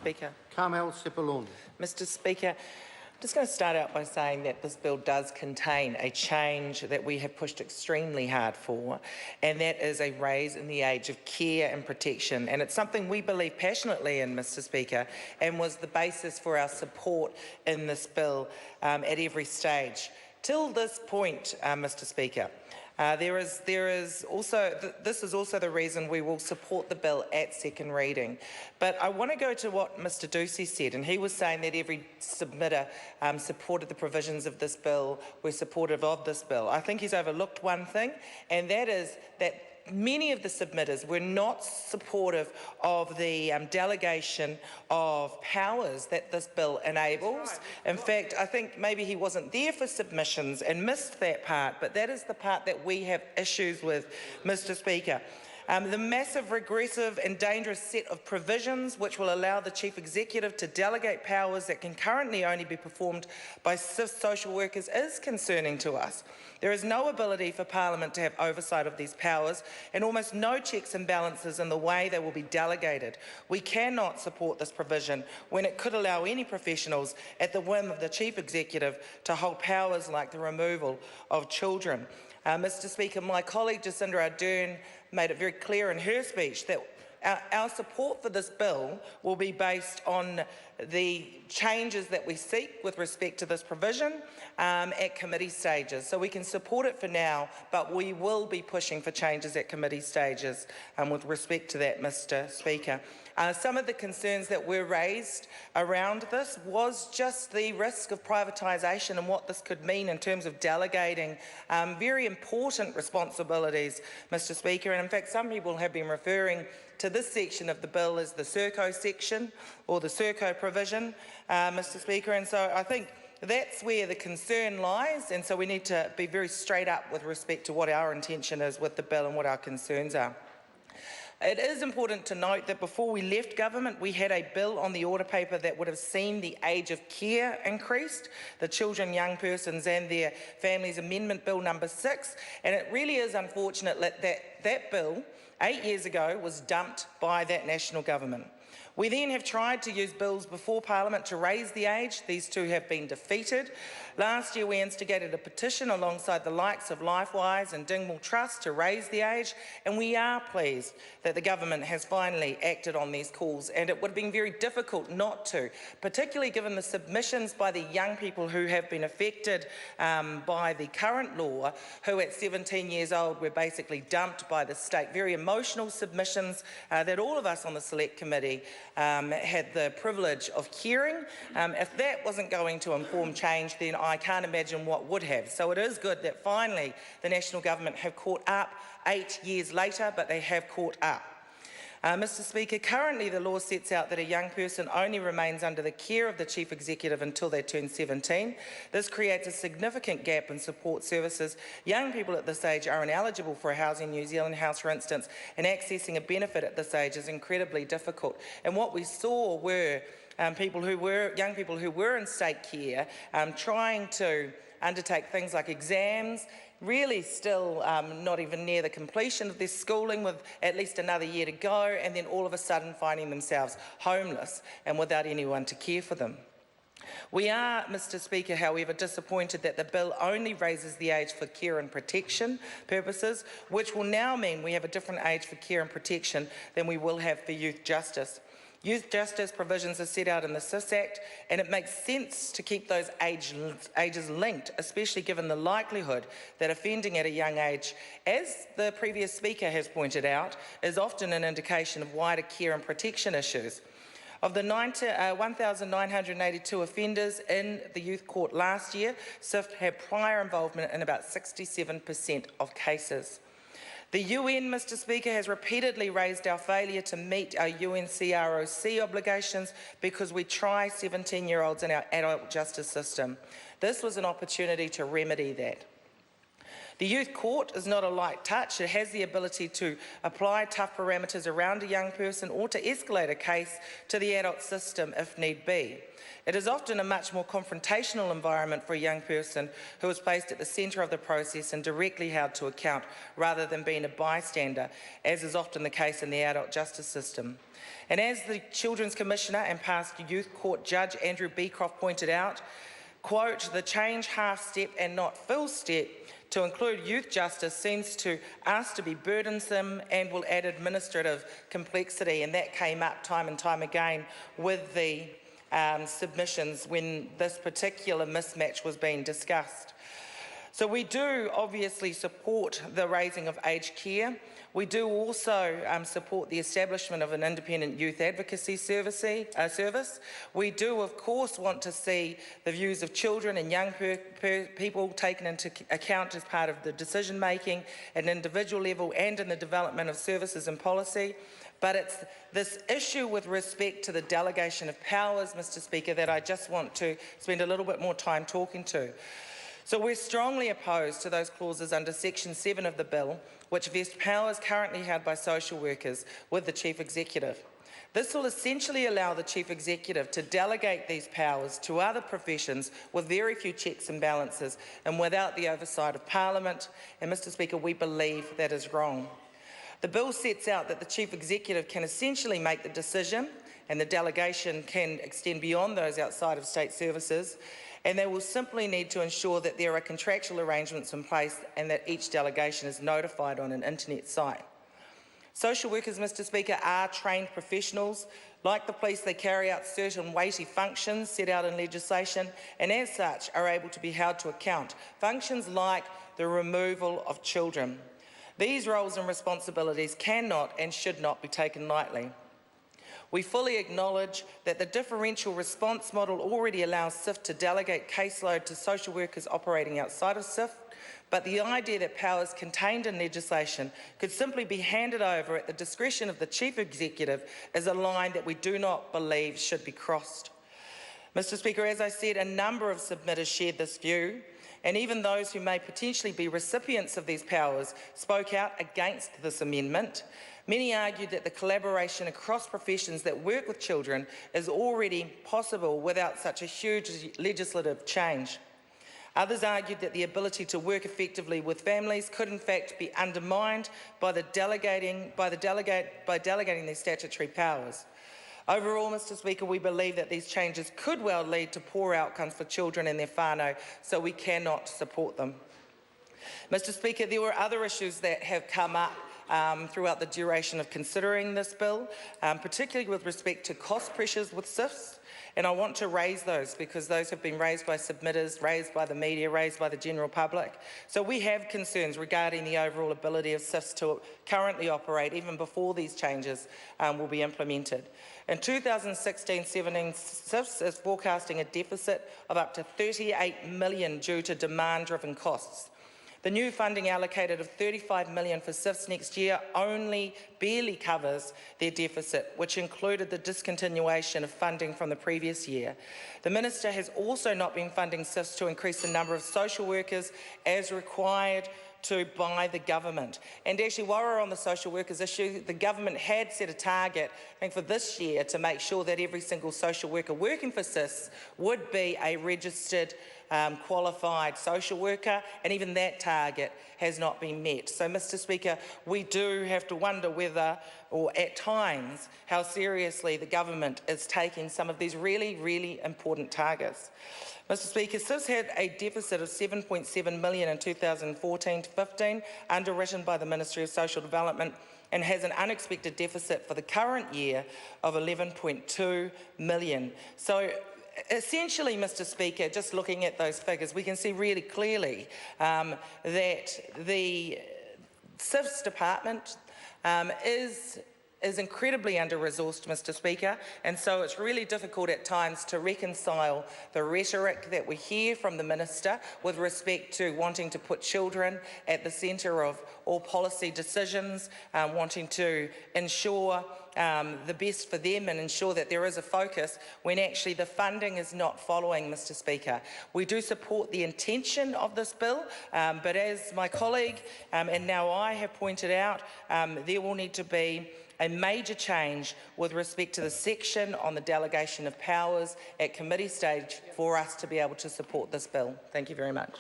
Speaker. Carmel Sepulon. Mr. Speaker, I'm just going to start out by saying that this bill does contain a change that we have pushed extremely hard for, and that is a raise in the age of care and protection. And it's something we believe passionately in, Mr. Speaker, and was the basis for our support in this bill at every stage. Till this point, Mr. Speaker, this is also the reason we will support the bill at second reading. But I want to go to what Mr. Ducey said, and he was saying that every submitter supported the provisions of this bill, were supportive of this bill. I think he's overlooked one thing, and that is that many of the submitters were not supportive of the delegation of powers that this bill enables. In fact, I think maybe he wasn't there for submissions and missed that part, but that is the part that we have issues with, Mr. Speaker. The massive, regressive and dangerous set of provisions which will allow the Chief Executive to delegate powers that can currently only be performed by social workers is concerning to us. There is no ability for Parliament to have oversight of these powers and almost no checks and balances in the way they will be delegated. We cannot support this provision when it could allow any professionals at the whim of the Chief Executive to hold powers like the removal of children. Mr. Speaker, my colleague Jacinda Ardern made it very clear in her speech that our support for this bill will be based on the changes that we seek with respect to this provision at committee stages. So we can support it for now, but we will be pushing for changes at committee stages with respect to that, Mr. Speaker. Some of the concerns that were raised around this was just the risk of privatisation and what this could mean in terms of delegating very important responsibilities, Mr. Speaker. And in fact, some people have been referring to this section of the bill as the Serco section or the Serco provision, Mr. Speaker. And so I think that's where the concern lies, and so we need to be very straight up with respect to what our intention is with the bill and what our concerns are. It is important to note that before we left government, we had a bill on the order paper that would have seen the age of care increased, the Children, Young Persons and Their Families Amendment Bill number 6, and it really is unfortunate that bill 8 years ago was dumped by that national government. We then have tried to use bills before Parliament to raise the age. These two have been defeated. Last year we instigated a petition alongside the likes of Lifewise and Dingwall Trust to raise the age, and we are pleased that the government has finally acted on these calls, and it would have been very difficult not to, particularly given the submissions by the young people who have been affected by the current law, who at 17 years old were basically dumped by the state. Very emotional submissions that all of us on the Select Committee had the privilege of hearing. If that wasn't going to inform change, then I can't imagine what would have. So it is good that finally the national government have caught up 8 years later, but they have caught up. Mr. Speaker, currently the law sets out that a young person only remains under the care of the Chief Executive until they turn 17. This creates a significant gap in support services. Young people at this age are ineligible for a Housing New Zealand house, for instance, and accessing a benefit at this age is incredibly difficult. And what we saw were young people who were in state care trying to undertake things like exams, really still not even near the completion of their schooling with at least another year to go, and then all of a sudden finding themselves homeless and without anyone to care for them. We are, Mr. Speaker, however, disappointed that the bill only raises the age for care and protection purposes, which will now mean we have a different age for care and protection than we will have for youth justice. Youth justice provisions are set out in the SIS Act, and it makes sense to keep those ages linked, especially given the likelihood that offending at a young age, as the previous speaker has pointed out, is often an indication of wider care and protection issues. Of the 1,982 offenders in the youth court last year, SIFT had prior involvement in about 67% of cases. The UN, Mr. Speaker, has repeatedly raised our failure to meet our UNCROC obligations because we try 17-year-olds in our adult justice system. This was an opportunity to remedy that. The youth court is not a light touch. It has the ability to apply tough parameters around a young person or to escalate a case to the adult system if need be. It is often a much more confrontational environment for a young person who is placed at the centre of the process and directly held to account rather than being a bystander, as is often the case in the adult justice system. And as the Children's Commissioner and past Youth Court Judge Andrew Beecroft pointed out, quote, "The change half-step and not full-step to include youth justice seems to us to be burdensome and will add administrative complexity," and that came up time and time again with the submissions when this particular mismatch was being discussed. So we do obviously support the raising of aged care. We do also support the establishment of an independent youth advocacy service. We do, of course, want to see the views of children and young people taken into account as part of the decision-making at an individual level and in the development of services and policy. But it's this issue with respect to the delegation of powers, Mr. Speaker, that I just want to spend a little bit more time talking to. So we're strongly opposed to those clauses under Section 7 of the bill, which vest powers currently held by social workers with the Chief Executive. This will essentially allow the Chief Executive to delegate these powers to other professions with very few checks and balances and without the oversight of Parliament. And, Mr. Speaker, we believe that is wrong. The bill sets out that the Chief Executive can essentially make the decision, and the delegation can extend beyond those outside of state services, and they will simply need to ensure that there are contractual arrangements in place and that each delegation is notified on an internet site. Social workers, Mr. Speaker, are trained professionals. Like the police, they carry out certain weighty functions set out in legislation and as such are able to be held to account. Functions like the removal of children. These roles and responsibilities cannot and should not be taken lightly. We fully acknowledge that the differential response model already allows SIF to delegate caseload to social workers operating outside of SIF, but the idea that powers contained in legislation could simply be handed over at the discretion of the Chief Executive is a line that we do not believe should be crossed. Mr. Speaker, as I said, a number of submitters shared this view, and even those who may potentially be recipients of these powers spoke out against this amendment. Many argued that the collaboration across professions that work with children is already possible without such a huge legislative change. Others argued that the ability to work effectively with families could in fact be undermined by delegating these statutory powers. Overall, Mr. Speaker, we believe that these changes could well lead to poor outcomes for children and their whānau, so we cannot support them. Mr. Speaker, there were other issues that have come up throughout the duration of considering this bill, particularly with respect to cost pressures with SIFs. And I want to raise those because those have been raised by submitters, raised by the media, raised by the general public. So we have concerns regarding the overall ability of SIFs to currently operate even before these changes will be implemented. In 2016-17, SIFs is forecasting a deficit of up to $38 million due to demand-driven costs. The new funding allocated of $35 million for SIFs next year only barely covers their deficit, which included the discontinuation of funding from the previous year. The Minister has also not been funding SIFs to increase the number of social workers as required by the government. And actually, while we're on the social workers issue, the government had set a target, I think, for this year to make sure that every single social worker working for SIFs would be a registered qualified social worker, and even that target has not been met. So, Mr. Speaker, we do have to wonder whether, or at times, how seriously the government is taking some of these really, really important targets. Mr. Speaker, SIFs had a deficit of $7.7 million in 2014-15, underwritten by the Ministry of Social Development, and has an unexpected deficit for the current year of $11.2 million. So, essentially, Mr. Speaker, just looking at those figures, we can see really clearly that the SIFs department is incredibly under-resourced, Mr. Speaker, and so it's really difficult at times to reconcile the rhetoric that we hear from the Minister with respect to wanting to put children at the centre of all policy decisions, wanting to ensure the best for them and ensure that there is a focus when actually the funding is not following, Mr Speaker. We do support the intention of this bill, but as my colleague and now I have pointed out, there will need to be a major change with respect to the section on the delegation of powers at committee stage for us to be able to support this bill. Thank you very much.